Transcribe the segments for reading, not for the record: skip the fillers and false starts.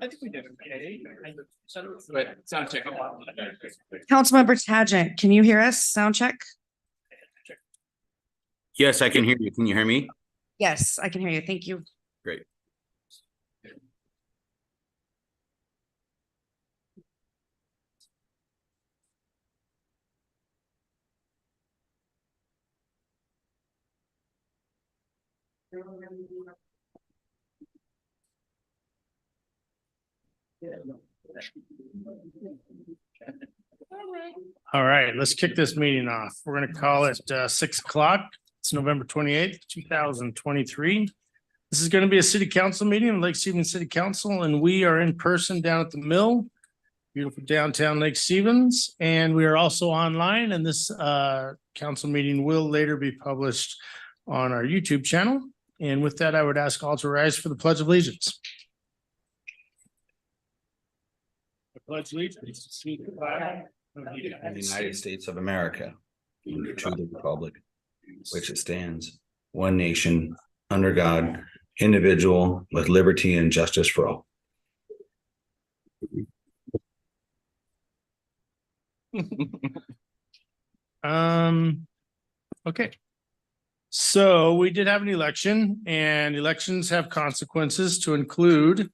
I think we did. Sound check. Councilmember Tagent, can you hear us? Sound check? Yes, I can hear you. Can you hear me? Yes, I can hear you. Thank you. Great. All right, let's kick this meeting off. We're gonna call it 6 o'clock. It's November 28th, 2023. This is gonna be a city council meeting in Lake Stevens City Council, and we are in person down at the mill. Beautiful downtown Lake Stevens, and we are also online, and this council meeting will later be published on our YouTube channel. And with that, I would ask all to rise for the Pledge of Allegiance. I pledge allegiance to the flag of the United States of America, and to the republic, which it stands, one nation, under God, indivisible, with liberty and justice for all. Okay. So we did have an election, and elections have consequences, to include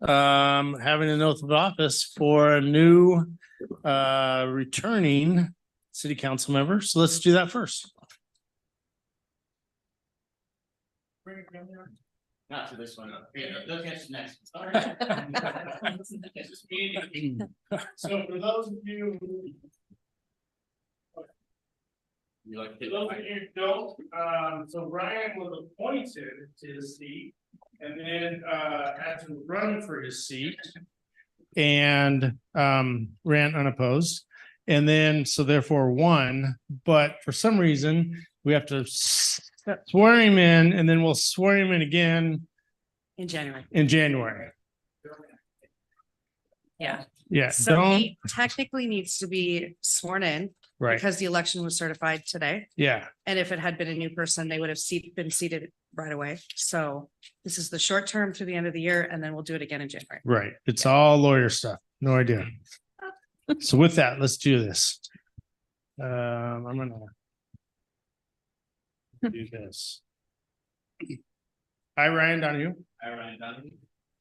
having an oath of office for a new returning city council member. So let's do that first. Not to this one. They'll catch next. So for those of you You like For those of you who don't, so Ryan was appointed to his seat and then had to run for his seat. And ran unopposed. And then so therefore won, but for some reason, we have to swear him in, and then we'll swear him in again In January. in January. Yeah. Yeah, So don't, he technically needs to be sworn in right, because the election was certified today. yeah, And if it had been a new person, they would have been seated right away. So this is the short term through the end of the year, and then we'll do it again in January. right. It's all lawyer stuff. No idea. So with that, let's do this. I'm gonna do this. I, Ryan Donahue, I, Ryan Donahue,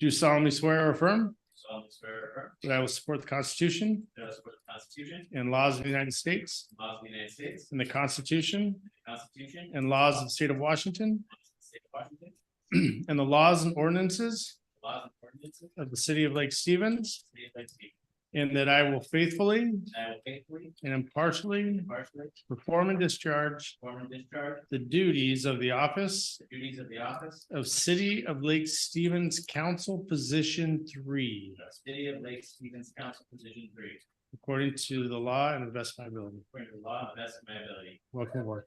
do solemnly swear or affirm solemnly swear or affirm that I will support the Constitution that I will support the Constitution, and laws of the United States laws of the United States, and the Constitution the Constitution, and laws of the state of Washington and the state of Washington, and the laws and ordinances laws and ordinances of the city of Lake Stevens, of the state of Lake Stevens. and that I will faithfully And I will faithfully, and impartially impartially perform and discharge perform and discharge the duties of the office the duties of the office of City of Lake Stevens Council Position 3, of City of Lake Stevens Council Position 3, according to the law and the best of my ability. according to the law and the best of my ability. Welcome aboard.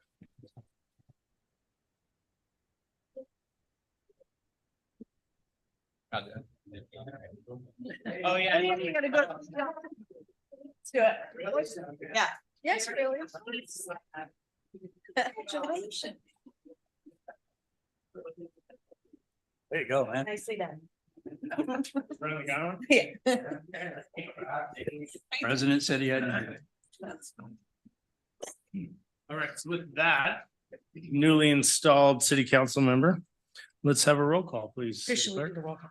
Oh, yeah. You gotta go. Let's do it. Yeah. Yes, really. Congratulations. There you go, man. Nicely done. Running the gun? Yeah. President said he had. All right, so with that, newly installed city council member, let's have a roll call, please. Officially do the roll call.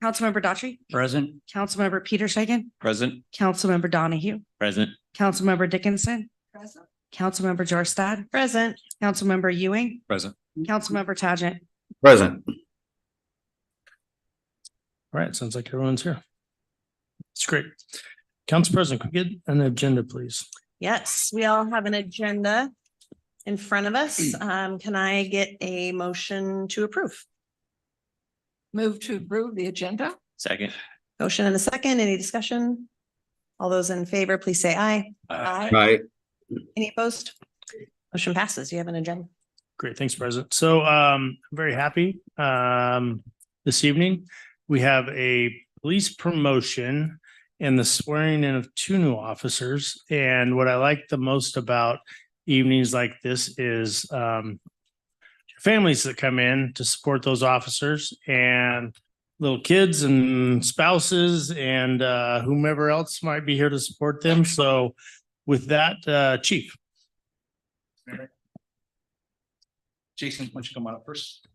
Councilmember Daughtry, Present. Councilmember Peter Shagan, Present. Councilmember Donahue, Present. Councilmember Dickinson. Present. Councilmember Jorstad. Present. Councilmember Ewing, Present. Councilmember Tagent. Present. All right, sounds like everyone's here. It's great. Council President, could we get an agenda, please? Yes, we all have an agenda in front of us. Can I get a motion to approve? Move to approve the agenda? Second. Motion and a second. Any discussion? All those in favor, please say aye. Right. Any opposed? Motion passes. You have an agenda. Great, thanks, President. So I'm very happy this evening. We have a police promotion and the swearing in of 2 new officers. And what I like the most about evenings like this is families that come in to support those officers. And little kids and spouses and whomever else might be here to support them. So with that, Chief. Jason, why don't you come on up first?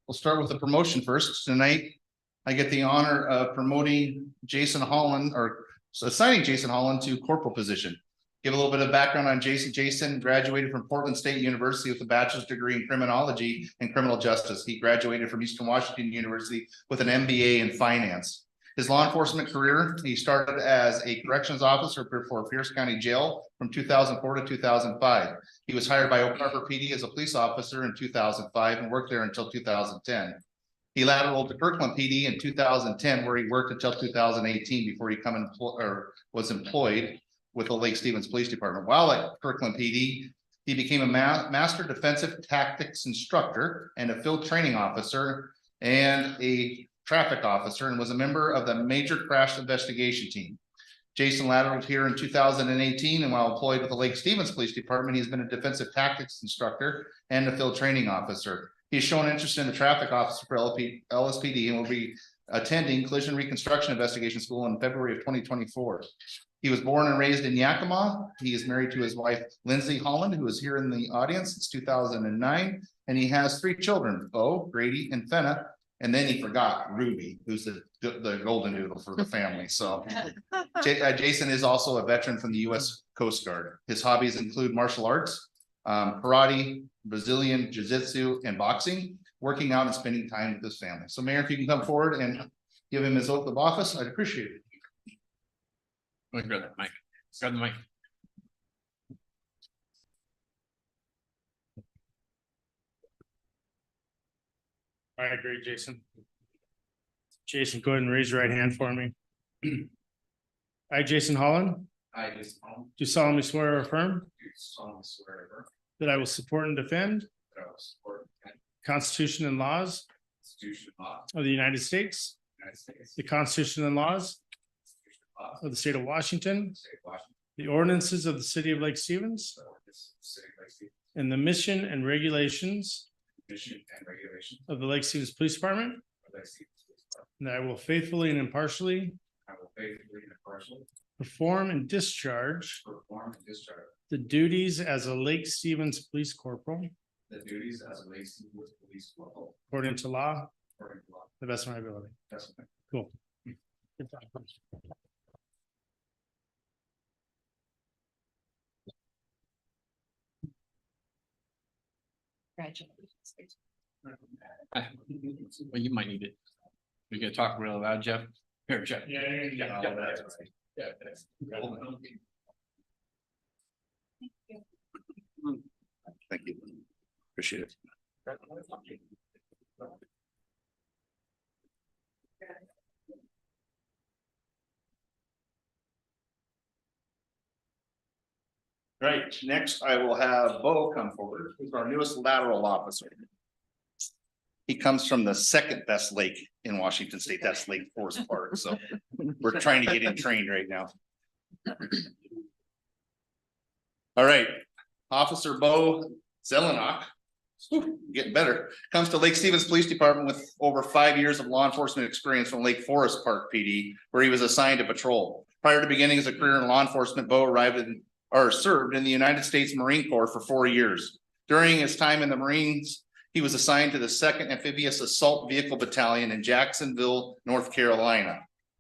We'll start with the promotion first. Tonight, I get the honor of promoting Jason Holland or assigning Jason Holland to corporal position. Give a little bit of background on Jason. Jason graduated from Portland State University with a bachelor's degree in criminology and criminal justice. He graduated from Eastern Washington University with an MBA in finance. His law enforcement career, he started as a corrections officer for Pierce County Jail from 2004 to 2005. He was hired by Oak Harbor PD as a police officer in 2005 and worked there until 2010. He lateraled to Kirkland PD in 2010, where he worked until 2018 before he was employed with the Lake Stevens Police Department. While at Kirkland PD, he became a master defensive tactics instructor and a field training officer and a traffic officer, and was a member of the major crash investigation team. Jason lateraled here in 2018, and while employed with the Lake Stevens Police Department, he's been a defensive tactics instructor and a field training officer. He's shown interest in the traffic officer for LSPD and will be attending collision reconstruction investigation school in February of 2024. He was born and raised in Yakima. He is married to his wife, Lindsay Holland, who is here in the audience since 2009, and he has 3 children, Bo, Grady, and Fenna. And then he forgot Ruby, who's the golden doodle for the family. So Jason is also a veteran from the U.S. Coast Guard. His hobbies include martial arts, karate, Brazilian jiu-jitsu, and boxing, working out and spending time with his family. So Mayor, if you can come forward and give him his oath of office, I'd appreciate it. Let me grab that mic. Grab the mic. I agree, Jason. Jason, go ahead and raise your right hand for me. I, Jason Holland, I, Jason Holland, do solemnly swear or affirm do solemnly swear or affirm that I will support and defend that I will support the Constitution and laws Constitution and laws of the United States, of the United States, the Constitution and laws Constitution and laws of the state of Washington, the state of Washington, the ordinances of the city of Lake Stevens, so this city of Lake Stevens, and the mission and regulations mission and regulations of the Lake Stevens Police Department, of Lake Stevens Police Department. and that I will faithfully and impartially I will faithfully and impartially perform and discharge perform and discharge the duties as a Lake Stevens Police Corporal the duties as a Lake Stevens Police Corporal according to law, according to law. to the best of my ability. That's okay. Cool. Well, you might need it. You're gonna talk real loud, Jeff. Here, Jeff. Yeah, yeah. Yeah, that's right. Yeah, that's- Thank you. Appreciate it. Right, next I will have Bo come forward, who's our newest lateral officer. He comes from the second best lake in Washington State, that's Lake Forest Park, so we're trying to get him trained right now. All right, Officer Bo Zelenak, getting better, comes to Lake Stevens Police Department with over 5 years of law enforcement experience from Lake Forest Park PD, where he was assigned to patrol. Prior to beginning his career in law enforcement, Bo served in the United States Marine Corps for 4 years. During his time in the Marines, he was assigned to the 2nd Amphibious Assault Vehicle Battalion in Jacksonville, North Carolina.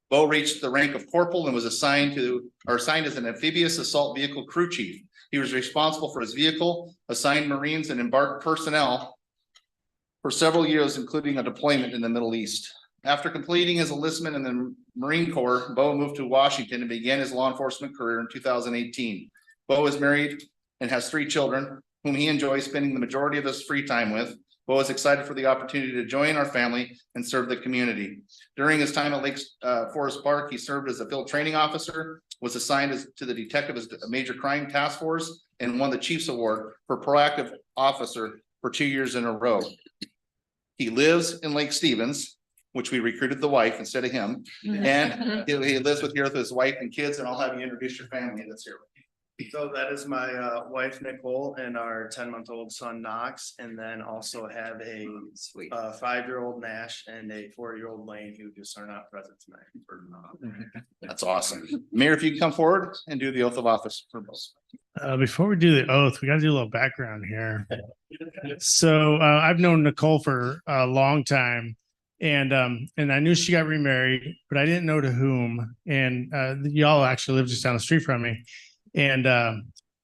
Bo reached the rank of corporal and was assigned as an amphibious assault vehicle crew chief. He was responsible for his vehicle, assigned Marines, and embarked personnel for several years, including a deployment in the Middle East. After completing his enlistment in the Marine Corps, Bo moved to Washington and began his law enforcement career in 2018. Bo is married and has 3 children, whom he enjoys spending the majority of his free time with. Bo is excited for the opportunity to join our family and serve the community. During his time at Lake Forest Park, he served as a field training officer, was assigned to the detective as a major crime task force, and won the Chiefs Award for proactive officer for 2 years in a row. He lives in Lake Stevens, which we recruited the wife instead of him, and he lives here with his wife and kids, and I'll have you introduce your family that's here. So that is my wife Nicole and our 10-month-old son Knox, and then also have a Sweet. 5-year-old Nash and a 4-year-old Lane who just are not present tonight. That's awesome. Mayor, if you can come forward and do the oath of office for both. Before we do the oath, we gotta do a little background here. So I've known Nicole for a long time. And I knew she got remarried, but I didn't know to whom. And y'all actually live just down the street from me. And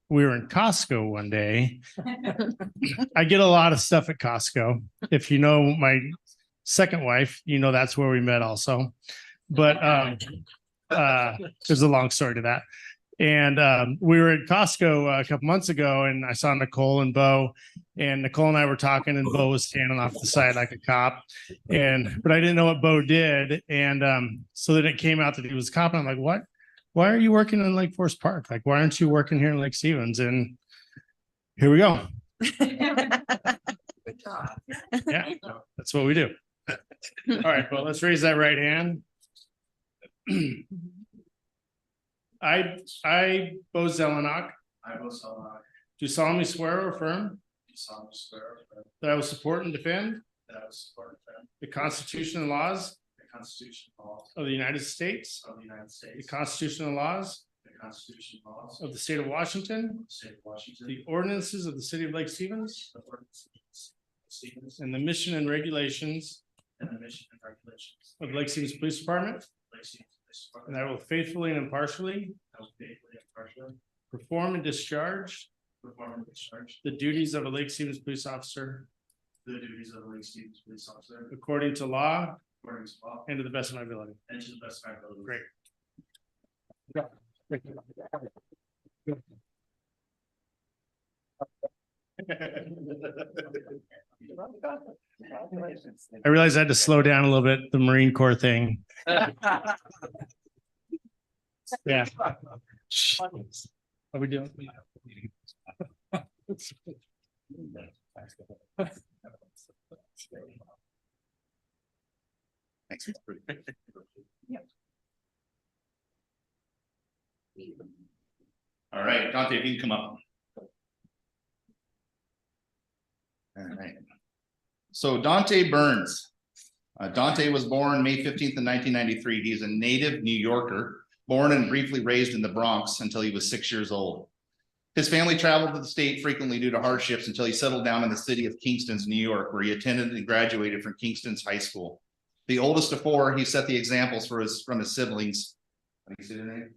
we were in Costco one day. I get a lot of stuff at Costco. If you know my second wife, you know that's where we met also. But there's a long story to that. And we were at Costco a couple months ago, and I saw Nicole and Bo, and Nicole and I were talking, and Bo was standing off the side like a cop. But I didn't know what Bo did. And so then it came out that he was a cop. And I'm like, what? Why are you working in Lake Forest Park? Like, why aren't you working here in Lake Stevens? And here we go. Good job. Yeah, that's what we do. All right, well, let's raise that right hand. I, Bo Zelenak, I will so do solemnly swear or affirm solemnly swear that I will support and defend that I will support the Constitution and laws the Constitution and laws of the United States, of the United the States, Constitution and laws the Constitution and laws of the state of Washington, the state of Washington, the ordinances of the city of Lake Stevens, the ordinances of Stevens, and the mission and regulations and the mission and regulations of Lake Stevens Police Department, of Lake Stevens Police and Department. I will faithfully and impartially I will faithfully and impartially perform and discharge perform and discharge the duties of a Lake Stevens police officer the duties of the Lake Stevens police officer according to law according to law and to the best of my ability. and to the best of my ability. Great. I realized I had to slow down a little bit, the Marine Corps thing. Yeah. Are we doing? Thanks. All right, Dante, if you can come up. All right. So Dante Burns. Dante was born May 15th in 1993. He is a native New Yorker, born and briefly raised in the Bronx until he was 6 years old. His family traveled to the state frequently due to hardships until he settled down in the city of Kingston's, New York, where he attended and graduated from Kingston's High School. The oldest of four, he set the examples from his siblings. How do you say their name?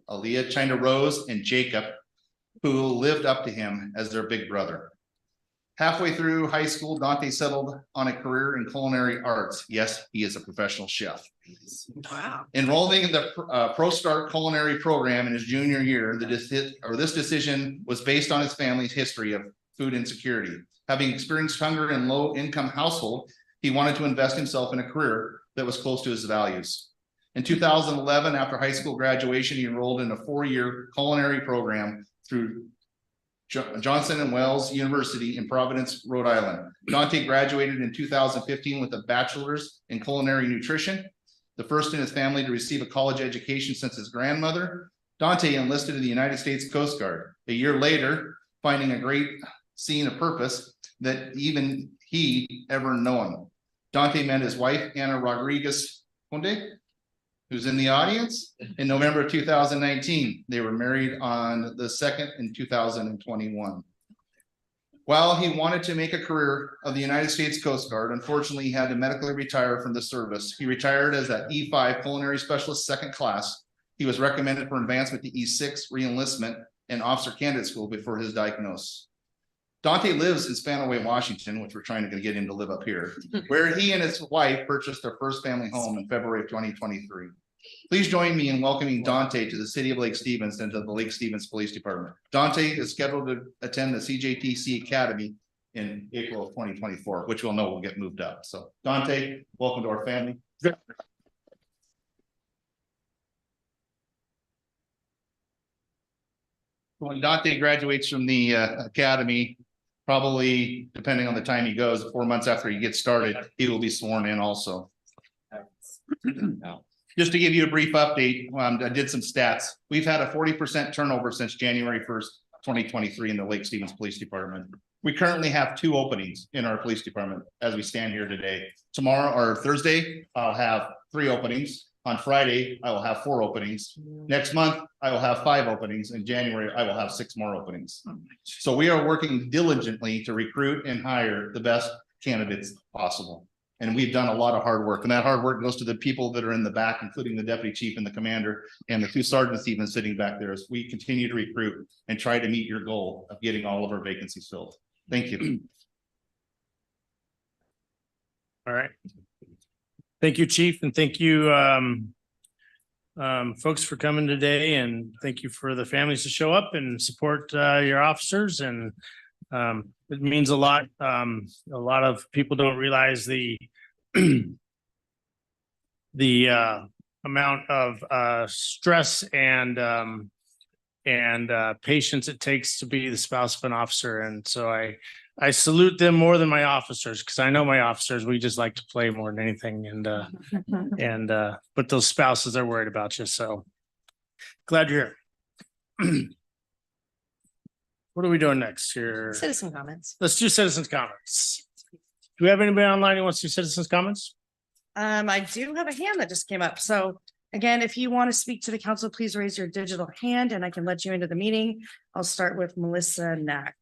Aaliyah, China Rose, and Jacob, who lived up to him as their big brother. Halfway through high school, Dante settled on a career in culinary arts. Yes, he is a professional chef. Wow. Enrolling in the ProStart culinary program in his junior year, this decision was based on his family's history of food insecurity. Having experienced hunger in low-income household, he wanted to invest himself in a career that was close to his values. In 2011, after high school graduation, he enrolled in a 4-year culinary program through Johnson and Wales University in Providence, Rhode Island. Dante graduated in 2015 with a bachelor's in culinary nutrition, the first in his family to receive a college education since his grandmother. Dante enlisted in the United States Coast Guard. A year later, finding a great scene of purpose that even he ever known. Dante met his wife, Anna Rodriguez Conde, who's in the audience, in November of 2019. They were married on the 2nd in 2021. While he wanted to make a career of the United States Coast Guard, unfortunately, he had to medically retire from the service. He retired as an E5 culinary specialist 2nd class. He was recommended for advancement to E6 re-enlistment and officer candidate school before his diagnosis. Dante lives in Spanaway, Washington, which we're trying to get him to live up here, where he and his wife purchased their first family home in February of 2023. Please join me in welcoming Dante to the city of Lake Stevens and to the Lake Stevens Police Department. Dante is scheduled to attend the CJTC Academy in April of 2024, which we'll know will get moved up. So Dante, welcome to our family. When Dante graduates from the academy, probably depending on the time he goes, 4 months after he gets started, he will be sworn in also. Just to give you a brief update, I did some stats. We've had a 40% turnover since January 1st, 2023 in the Lake Stevens Police Department. We currently have 2 openings in our police department as we stand here today. Tomorrow or Thursday, I'll have 3 openings. On Friday, I will have 4 openings. Next month, I will have 5 openings. In January, I will have 6 more openings. So we are working diligently to recruit and hire the best candidates possible. And we've done a lot of hard work, and that hard work goes to the people that are in the back, including the deputy chief and the commander and the 2 sergeants even sitting back there as we continue to recruit and try to meet your goal of getting all of our vacancies filled. Thank you. All right. Thank you, Chief, and thank you, folks for coming today, and thank you for the families to show up and support your officers. And it means a lot. A lot of people don't realize the amount of stress and patience it takes to be the spouse of an officer. And so I salute them more than my officers, because I know my officers, we just like to play more than anything. And but those spouses are worried about you. So glad you're here. What are we doing next here? Citizen comments. Let's do citizens comments. Do we have anybody online who wants to do citizens comments? I do have a hand that just came up. So again, if you want to speak to the council, please raise your digital hand and I can let you into the meeting. I'll start with Melissa Knack.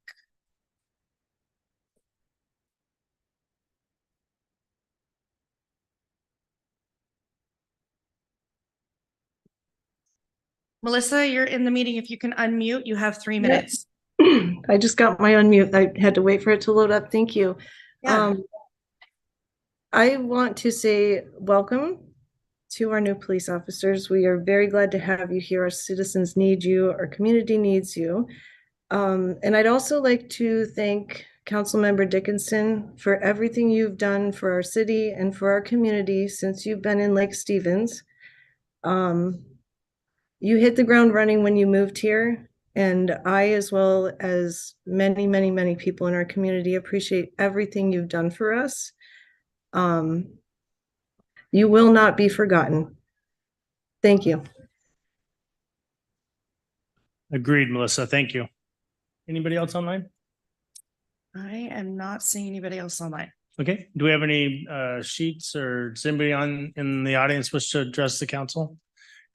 Melissa, you're in the meeting. If you can unmute, you have 3 minutes. I just got my unmute. I had to wait for it to load up. Thank you. Yeah. I want to say welcome to our new police officers. We are very glad to have you here. Our citizens need you. Our community needs you. And I'd also like to thank Councilmember Dickinson for everything you've done for our city and for our community since you've been in Lake Stevens. You hit the ground running when you moved here, and I, as well as many, many, many people in our community, appreciate everything you've done for us. You will not be forgotten. Thank you. Agreed, Melissa. Thank you. Anybody else online? I am not seeing anybody else online. Okay. Do we have any sheets, or does anybody in the audience wish to address the council?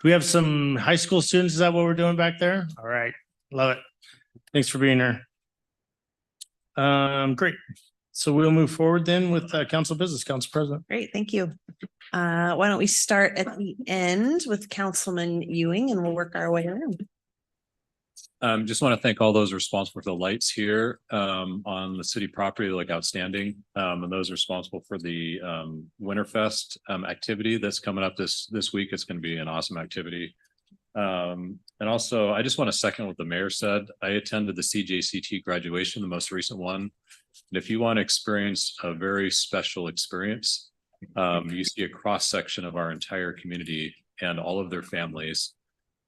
Do we have some high school students? Is that what we're doing back there? All right. Love it. Thanks for being here. Great. So we'll move forward then with council business. Council President. Great, thank you. Why don't we start at the end with Councilman Ewing and we'll work our way around. Just want to thank all those responsible for the lights here on the city property, like outstanding. And those responsible for the Winterfest activity that's coming up this week. It's going to be an awesome activity. And also, I just want to second what the mayor said. I attended the CJCT graduation, the most recent one. And if you want to experience a very special experience, you see a cross section of our entire community and all of their families.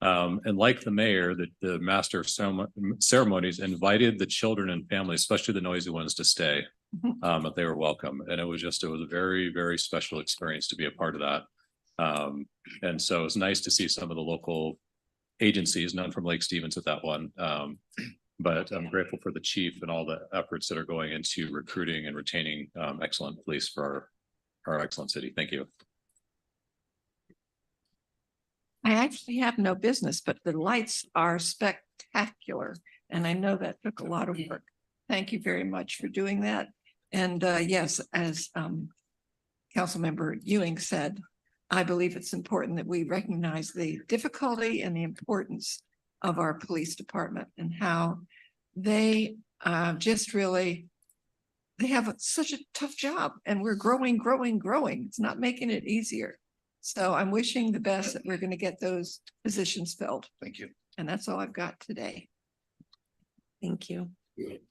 And like the mayor, the master of ceremonies invited the children and families, especially the noisy ones, to stay. But they were welcome. And it was a very, very special experience to be a part of that. And so it's nice to see some of the local agencies, none from Lake Stevens at that one. But I'm grateful for the chief and all the efforts that are going into recruiting and retaining excellent police for our excellent city. Thank you. I actually have no business, but the lights are spectacular. And I know that took a lot of work. Thank you very much for doing that. And yes, as Councilmember Ewing said, I believe it's important that we recognize the difficulty and the importance of our police department and how they just really, they have such a tough job and we're growing. It's not making it easier. So I'm wishing the best that we're going to get those positions filled. Thank you. And that's all I've got today. Thank you.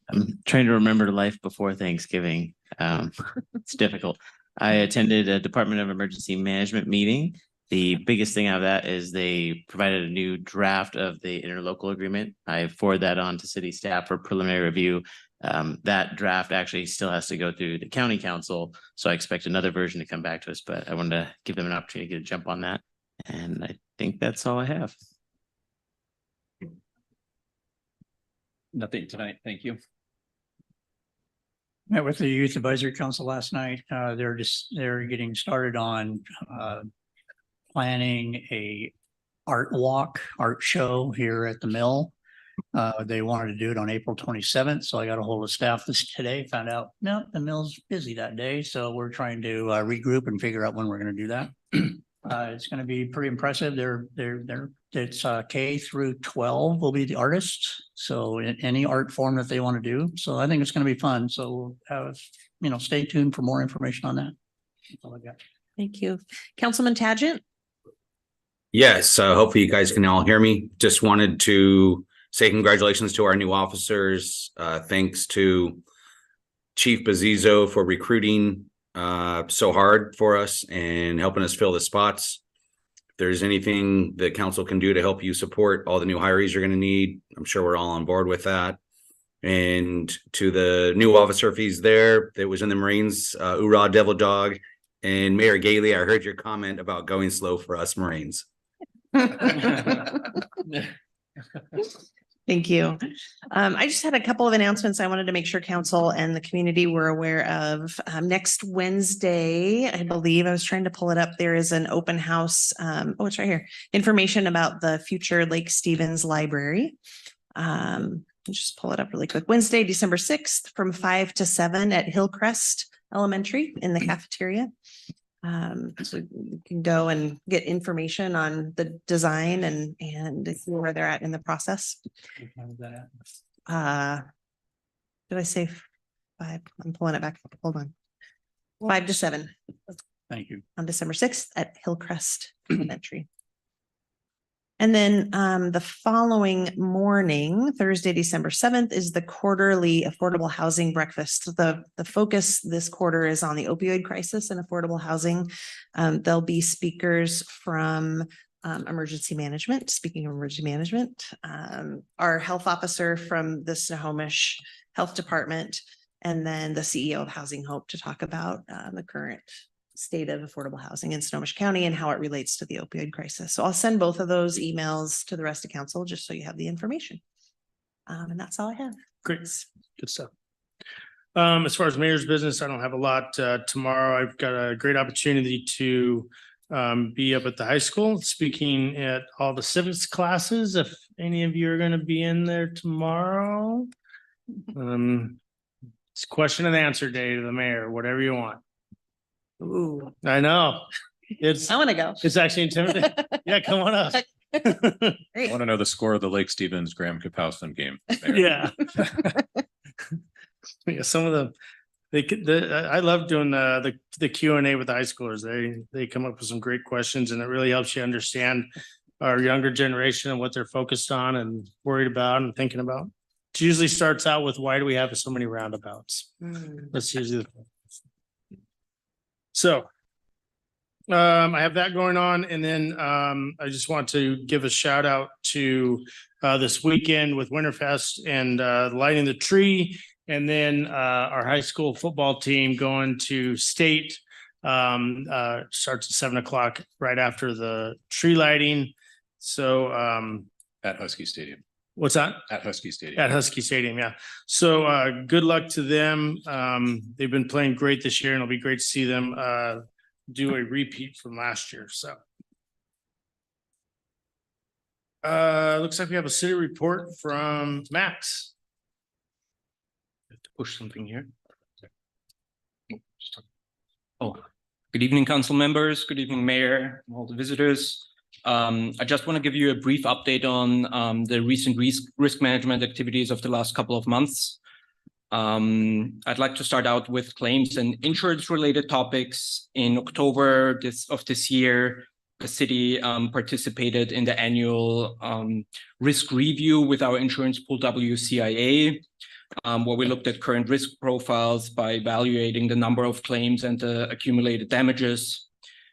I'm trying to remember life before Thanksgiving. It's difficult. I attended a Department of Emergency Management meeting. The biggest thing out of that is they provided a new draft of the interlocal agreement. I forwarded that on to city staff for preliminary review. That draft actually still has to go through the county council. So I expect another version to come back to us, but I wanted to give them an opportunity to get a jump on that. And I think that's all I have. Nothing tonight. Thank you. Met with the Youth Advisory Council last night. They're getting started on planning a art walk, art show here at the mill. They wanted to do it on April 27th, so I got a hold of staff today, found out, no, the mill's busy that day, so we're trying to regroup and figure out when we're going to do that. It's going to be pretty impressive. It's K through 12 will be the artists, so in any art form that they want to do. So I think it's going to be fun. So stay tuned for more information on that. That's all I got. Thank you. Councilman Tagent? Yes, hopefully you guys can all hear me. Just wanted to say congratulations to our new officers. Thanks to Chief Bazizo for recruiting so hard for us and helping us fill the spots. If there's anything the council can do to help you support all the new hires you're going to need, I'm sure we're all on board with that. And to the new officer, if he's there, that was in the Marines, Hoorah, Devil Dog. And Mayor Gailey, I heard your comment about going slow for us Marines. Thank you. I just had a couple of announcements I wanted to make sure council and the community were aware of. Next Wednesday, I believe, I was trying to pull it up. There is an open house. It's right here. Information about the future Lake Stevens Library. Just pull it up really quick. Wednesday, December 6th from 5 to 7 at Hillcrest Elementary in the cafeteria. So you can go and get information on the design and see where they're at in the process. Did I say 5? I'm pulling it back. Hold on. 5 to 7 Thank you. on December 6th at Hillcrest Elementary. And then the following morning, Thursday, December 7th, is the quarterly affordable housing breakfast. The focus this quarter is on the opioid crisis and affordable housing. There'll be speakers from emergency management. Speaking of emergency management, our health officer from the Snohomish Health Department, and then the CEO of Housing Hope to talk about the current state of affordable housing in Snohomish County and how it relates to the opioid crisis. So I'll send both of those emails to the rest of council just so you have the information. And that's all I have. Great, good stuff. As far as mayor's business, I don't have a lot tomorrow. I've got a great opportunity to be up at the high school, speaking at all the civics classes. If any of you are going to be in there tomorrow, it's question and answer day to the mayor, whatever you want. Ooh, I know. I want to go. It's actually intimidating. Yeah, come on up. I want to know the score of the Lake Stevens Graham Kapowson game. Yeah. Yeah, some of them, I love doing the Q&A with the high schoolers. They come up with some great questions, and it really helps you understand our younger generation and what they're focused on and worried about and thinking about. It usually starts out with, why do we have so many roundabouts? That's usually the So I have that going on. And then I just want to give a shout out to this weekend with Winterfest and lighting the tree. And then our high school football team going to state starts at 7 o'clock right after the tree lighting. So at Husky Stadium. What's that? At Husky Stadium. At Husky Stadium, yeah. So good luck to them. They've been playing great this year, and it'll be great to see them do a repeat from last year. So looks like we have a city report from Max. Have to push something here. Oh, good evening, council members. Good evening, mayor, and all the visitors. I just want to give you a brief update on the recent risk management activities of the last couple of months. I'd like to start out with claims and insurance related topics. In October of this year, the city participated in the annual risk review with our insurance pool WCIA, where we looked at current risk profiles by evaluating the number of claims and the accumulated damages.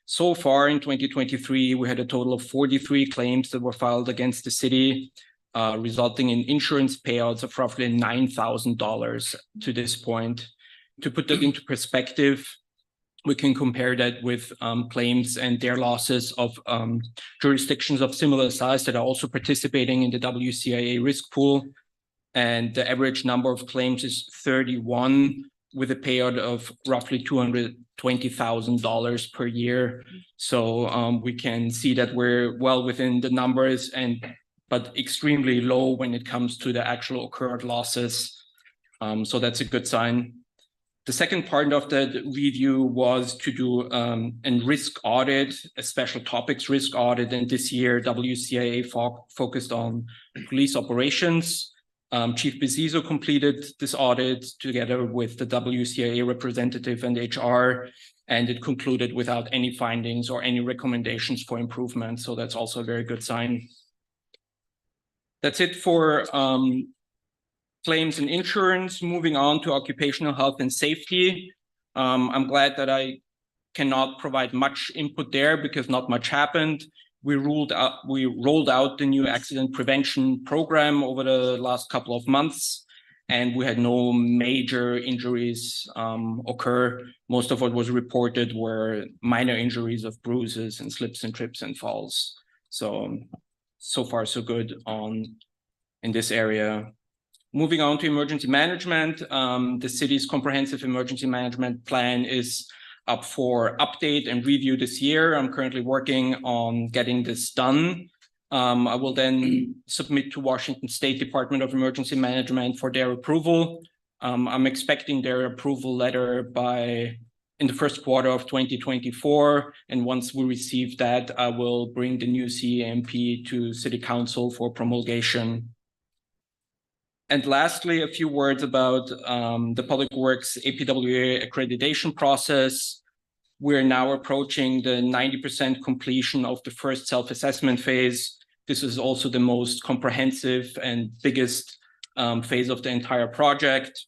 So far in 2023, we had a total of 43 claims that were filed against the city, resulting in insurance payouts of roughly $9,000 to this point. To put that into perspective, we can compare that with claims and their losses of jurisdictions of similar size that are also participating in the WCIA risk pool. And the average number of claims is 31, with a payout of roughly $220,000 per year. So we can see that we're well within the numbers, but extremely low when it comes to the actual occurred losses. So that's a good sign. The second part of the review was to do a risk audit, a special topics risk audit. And this year, WCIA focused on police operations. Chief Bezziso completed this audit together with the WCIA representative and HR, and it concluded without any findings or any recommendations for improvement. So that's also a very good sign. That's it for claims and insurance. Moving on to occupational health and safety. I'm glad that I cannot provide much input there because not much happened. We rolled out the new accident prevention program over the last couple of months, and we had no major injuries occur. Most of what was reported were minor injuries of bruises and slips and trips and falls. So far so good in this area. Moving on to emergency management, the city's comprehensive emergency management plan is up for update and review this year. I'm currently working on getting this done. I will then submit to Washington State Department of Emergency Management for their approval. I'm expecting their approval letter in the first quarter of 2024. And once we receive that, I will bring the new CEMP to City Council for promulgation. And lastly, a few words about the Public Works APWA accreditation process. We're now approaching the 90% completion of the first self-assessment phase. This is also the most comprehensive and biggest phase of the entire project.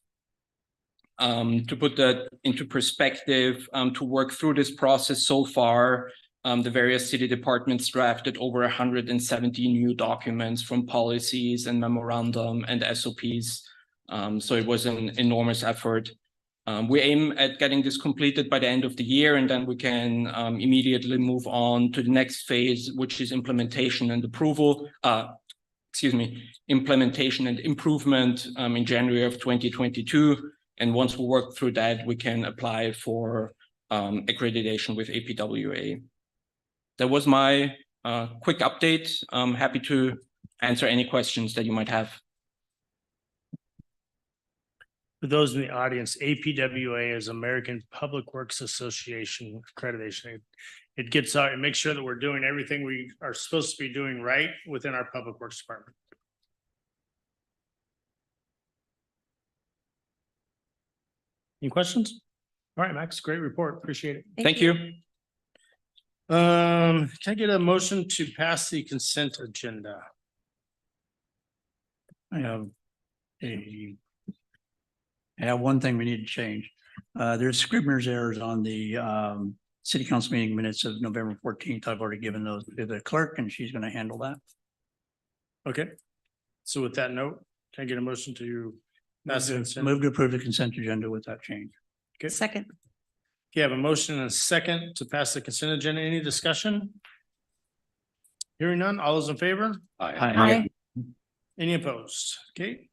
To put that into perspective, to work through this process so far, the various city departments drafted over 170 new documents from policies and memorandum and SOPs. So it was an enormous effort. We aim at getting this completed by the end of the year, and then we can immediately move on to the next phase, which is implementation and implementation and improvement in January of 2022. And once we work through that, we can apply for accreditation with APWA. That was my quick update. I'm happy to answer any questions that you might have. For those in the audience, APWA is American Public Works Association accreditation. It gets out and makes sure that we're doing everything we are supposed to be doing right within our Public Works Department. Any questions? All right, Max, great report. Appreciate it. Thank you. Can I get a motion to pass the consent agenda? I have one thing we need to change. There's Scribner's errors on the city council meeting minutes of November 14th. I've already given those to the clerk and she's going to handle that. Okay. So with that note, can I get a motion to pass the consent? Move to approve the consent agenda with that change. Okay. Second. You have a motion and a second to pass the consent agenda. Any discussion? Hearing none. All those in favor? Aye. Any opposed? Okay.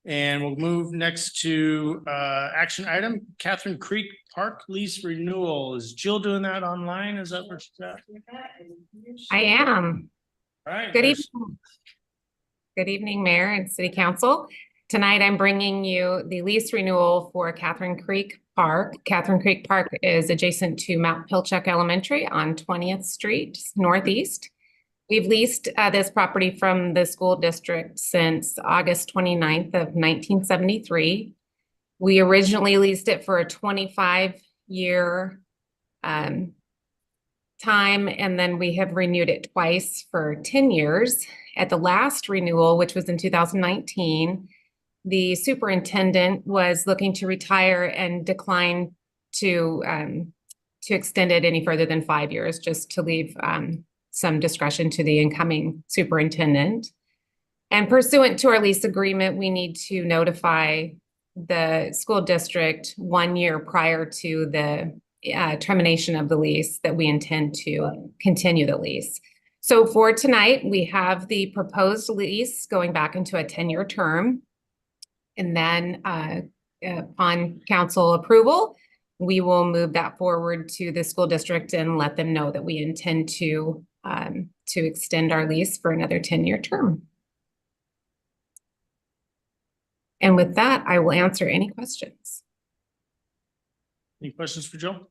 And we'll move next to action item, Catherine Creek Park lease renewal. Is Jill doing that online? Is that where she's at? I am. All right. Good evening. Good evening, Mayor and City Council. Tonight, I'm bringing you the lease renewal for Catherine Creek Park. Catherine Creek Park is adjacent to Mount Pilchuck Elementary on 20th Street Northeast. We've leased this property from the school district since August 29th of 1973. We originally leased it for a 25-year time, and then we have renewed it twice for 10 years. At the last renewal, which was in 2019, the superintendent was looking to retire and declined to extend it any further than 5 years, just to leave some discretion to the incoming superintendent. And pursuant to our lease agreement, we need to notify the school district 1 year prior to the termination of the lease that we intend to continue the lease. So for tonight, we have the proposed lease going back into a 10-year term. And then upon council approval, we will move that forward to the school district and let them know that we intend to extend our lease for another 10-year term. And with that, I will answer any questions. Any questions for Jill?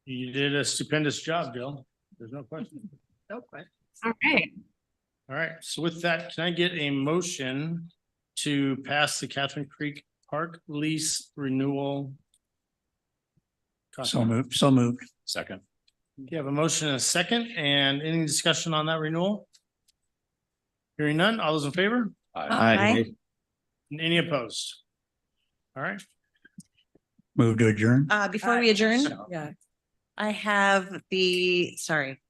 You did a stupendous job, Jill. There's no question. No question. All right. All right, so with that, can I get a motion to pass the Catherine Creek Park lease renewal? So moved, so moved. Second. You have a motion and a second, and any discussion on that renewal? Hearing none, all those in favor? Aye. And any opposed? All right, Move to adjourn. Before we adjourn, Yeah. I have the, sorry,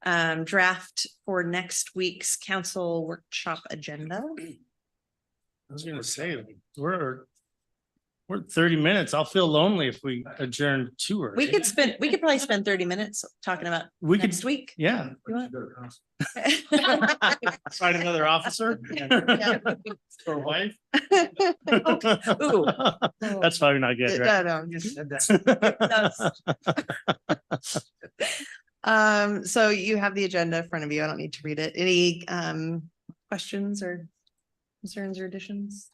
draft for next week's council workshop agenda. I was gonna say, we're at 30 minutes. I'll feel lonely if we adjourn too early. We could probably spend 30 minutes talking about We could, next week. yeah. You want? Find another officer. Yeah. Or wife. Ooh. That's probably not good, right? No, so you have the agenda in front of you. I don't need to read it. Any questions or concerns or additions?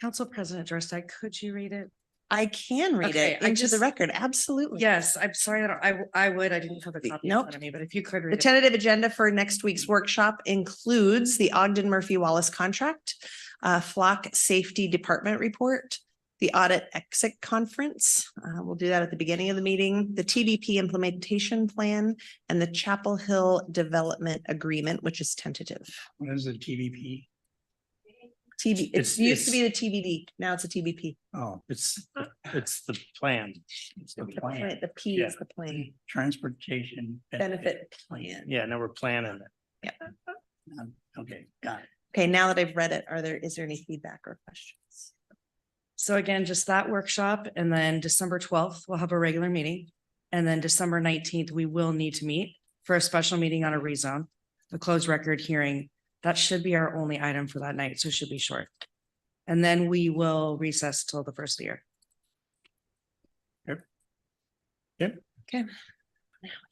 Council President Drostek, could you read it? I can read Okay, it I into the just- record. Absolutely. Yes, I'm sorry. I would. I didn't have a copy in Nope. front of me, but if you could The read it. tentative agenda for next week's workshop includes the Ogden Murphy Wallace contract, flock safety department report, the audit exit conference. We'll do that at the beginning of the meeting, the TBP implementation plan, and the Chapel Hill Development Agreement, which is tentative. What is the TVP? It It's- used to be the TBD. Now it's a TBP. Oh, It's the plan. it's the plan. The P is the plan, Transportation. benefit plan. Yeah, now we're planning it. Okay, got it. Okay, now that I've read it, is there any feedback or questions? So again, just that workshop, and then December 12th, we'll have a regular meeting. And then December 19th, we will need to meet for a special meeting on a rezone, the closed record hearing. That should be our only item for that night, so it should be short. And then we will recess till the first of the year. Okay.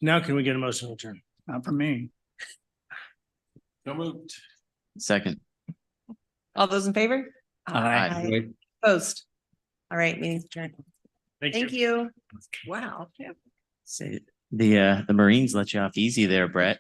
Now can we get a motion to adjourn? Not for me. So moved. Second. All those in favor? Aye. Opposed? All right, meeting's adjourned. Thank you. Wow. So the Marines let you off easy there, Brett.